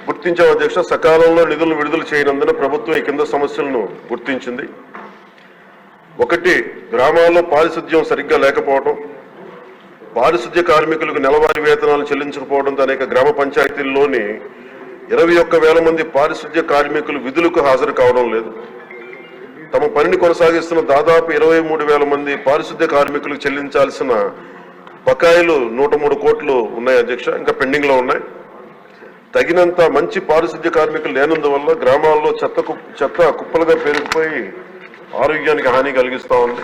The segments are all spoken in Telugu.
గుర్తించాం అధ్యక్ష. సకాలంలో నిధులను విడుదల చేయనందున ప్రభుత్వం ఈ కింద సమస్యలను గుర్తించింది. ఒకటి, గ్రామాల్లో పారిశుద్ధ్యం సరిగ్గా లేకపోవడం, పారిశుద్ధ్య కార్మికులకు నెలవారీ వేతనాలు చెల్లించకపోవడంతో అనేక గ్రామ పంచాయతీల్లోని 21,000 మంది పారిశుద్ధ్య కార్మికులు విధులకు హాజరు కావడం లేదు. తమ పనిని కొనసాగిస్తున్న దాదాపు 23,000 మంది పారిశుద్ధ్య కార్మికులకు చెల్లించాల్సిన బకాయిలు 103 కోట్లు ఉన్నాయి అధ్యక్ష, ఇంకా పెండింగ్ లో ఉన్నాయి. తగినంత మంచి పారిశుద్ధ్య కార్మికులు లేనందువల్ల గ్రామాల్లో చెత్త కుప్పలుగా పెరిగిపోయి ఆరోగ్యానికి హాని కలిగిస్తా ఉంది.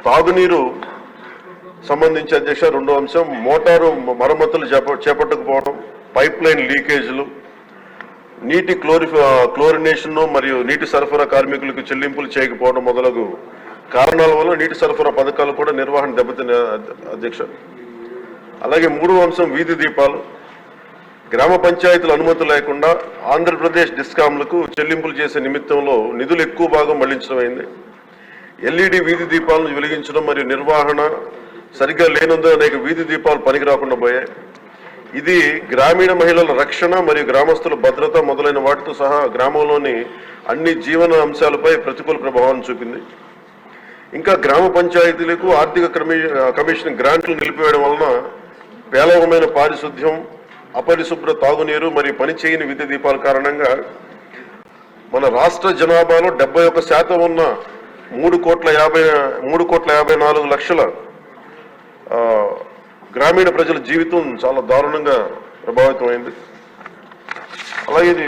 తాగునీరు సంబంధించి అధ్యక్ష రెండో అంశం, మోటారు మరమ్మతులు చేపట్టకపోవడం, పైప్ లైన్ లీకేజీలు, నీటి క్లోరినేషన్ మరియు నీటి సరఫరా కార్మికులకు చెల్లింపులు చేయకపోవడం మొదలగు కారణాల వల్ల నీటి సరఫరా పథకాలు కూడా నిర్వహణ దెబ్బతిన్న అధ్యక్ష. అలాగే మూడో అంశం, వీధి దీపాలు. గ్రామ పంచాయతీల అనుమతి లేకుండా ఆంధ్రప్రదేశ్ డిస్కాంలకు చెల్లింపులు చేసే నిమిత్తంలో నిధులు ఎక్కువ భాగం మళ్లించడమైంది. ఎల్ఈడి వీధి దీపాలను వెలిగించడం మరియు నిర్వహణ సరిగ్గా లేనందున అనేక వీధి దీపాలు పనికి రాకుండా పోయాయి. ఇది గ్రామీణ మహిళల రక్షణ మరియు గ్రామస్తుల భద్రత మొదలైన వాటితో సహా గ్రామంలోని అన్ని జీవన అంశాలపై ప్రతికూల ప్రభావాన్ని చూపింది. ఇంకా గ్రామ పంచాయతీలకు ఆర్థిక కమిషన్ గ్రాంట్లు నిలిపివేయడం వలన పేలవమైన పారిశుద్ధ్యం, అపరిశుభ్ర తాగునీరు మరియు పనిచేయని విద్యుత్ దీపాల కారణంగా మన రాష్ట్ర జనాభాలో 71% ఉన్న 3,54,00,000 గ్రామీణ ప్రజల జీవితం చాలా దారుణంగా ప్రభావితమైంది. అలాగే ఇది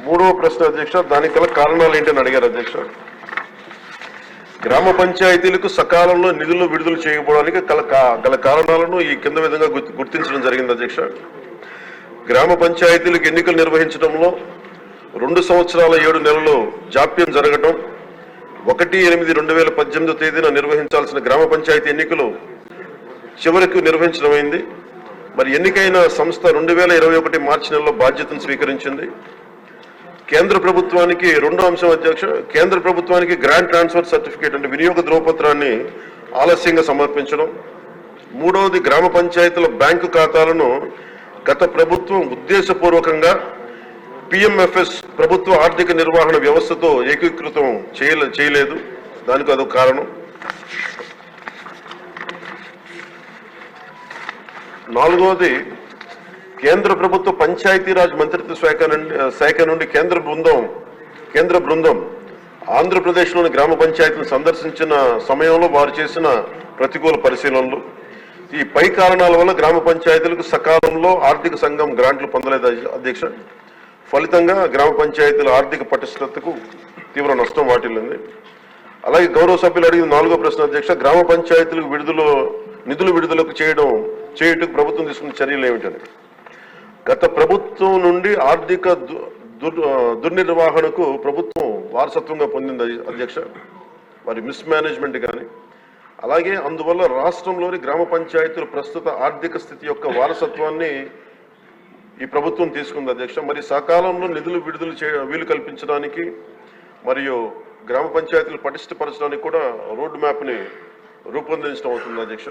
మూడవ ప్రశ్న అధ్యక్ష, దానికి గల కారణాలు ఏంటని అడిగారు అధ్యక్ష. గ్రామ పంచాయతీలకు సకాలంలో నిధులు విడుదల చేయకపోవడానికి గల కారణాలను ఈ కింద విధంగా గుర్తించడం జరిగింది అధ్యక్ష. గ్రామ పంచాయతీలకు ఎన్నికలు నిర్వహించడంలో 2 సంవత్సరాల 7 నెలలు జాప్యం జరగడం, 1/8/2018 తేదీన నిర్వహించాల్సిన గ్రామ పంచాయతీ ఎన్నికలు చివరికి నిర్వహించడమైంది. మరి ఎన్నికైన సంస్థ 2021 మార్చి నెలలో బాధ్యతను స్వీకరించింది. కేంద్ర ప్రభుత్వానికి రెండో అంశం అధ్యక్ష, కేంద్ర ప్రభుత్వానికి గ్రాంట్ ట్రాన్స్ఫర్ సర్టిఫికేట్ అంటే వినియోగ ధ్రువపత్రాన్ని ఆలస్యంగా సమర్పించడం. మూడవది, గ్రామ పంచాయతీల బ్యాంకు ఖాతాలను గత ప్రభుత్వం ఉద్దేశపూర్వకంగా PMFS ప్రభుత్వ ఆర్థిక నిర్వహణ వ్యవస్థతో ఏకీకృతం చేయలేదు, దానికి అదొక కారణం. నాలుగవది, కేంద్ర ప్రభుత్వ పంచాయతీరాజ్ మంత్రిత్వ శాఖ నుండి కేంద్ర బృందం ఆంధ్రప్రదేశ్లోని గ్రామ పంచాయతీలను సందర్శించిన సమయంలో వారు చేసిన ప్రతికూల పరిశీలనలు. ఈ పై కారణాల వల్ల గ్రామ పంచాయతీలకు సకాలంలో ఆర్థిక సంఘం గ్రాంట్లు పొందలేదు అధ్యక్ష. ఫలితంగా గ్రామ పంచాయతీల ఆర్థిక పటిష్టతకు తీవ్ర నష్టం వాటిల్లింది. అలాగే గౌరవ సభ్యులు అడిగిన 4వ ప్రశ్న అధ్యక్ష, గ్రామ పంచాయతీలకు నిధులు విడుదలకు చేయుటకు ప్రభుత్వం తీసుకున్న చర్యలు ఏమిటని. గత ప్రభుత్వం నుండి ఆర్థిక దుర్నిర్వహణకు ప్రభుత్వం వారసత్వంగా పొందింది అధ్యక్ష, మరి మిస్మేనేజ్మెంట్ కానీ. అలాగే అందువల్ల రాష్ట్రంలోని గ్రామ పంచాయతీల ప్రస్తుత ఆర్థిక స్థితి యొక్క వారసత్వాన్ని ఈ ప్రభుత్వం తీసుకుంది అధ్యక్ష. మరి సకాలంలో నిధులు విడుదల వీలు కల్పించడానికి మరియు గ్రామ పంచాయతీలు పటిష్టపరచడానికి కూడా రోడ్ మ్యాప్ని రూపొందించడం అవుతుంది అధ్యక్ష.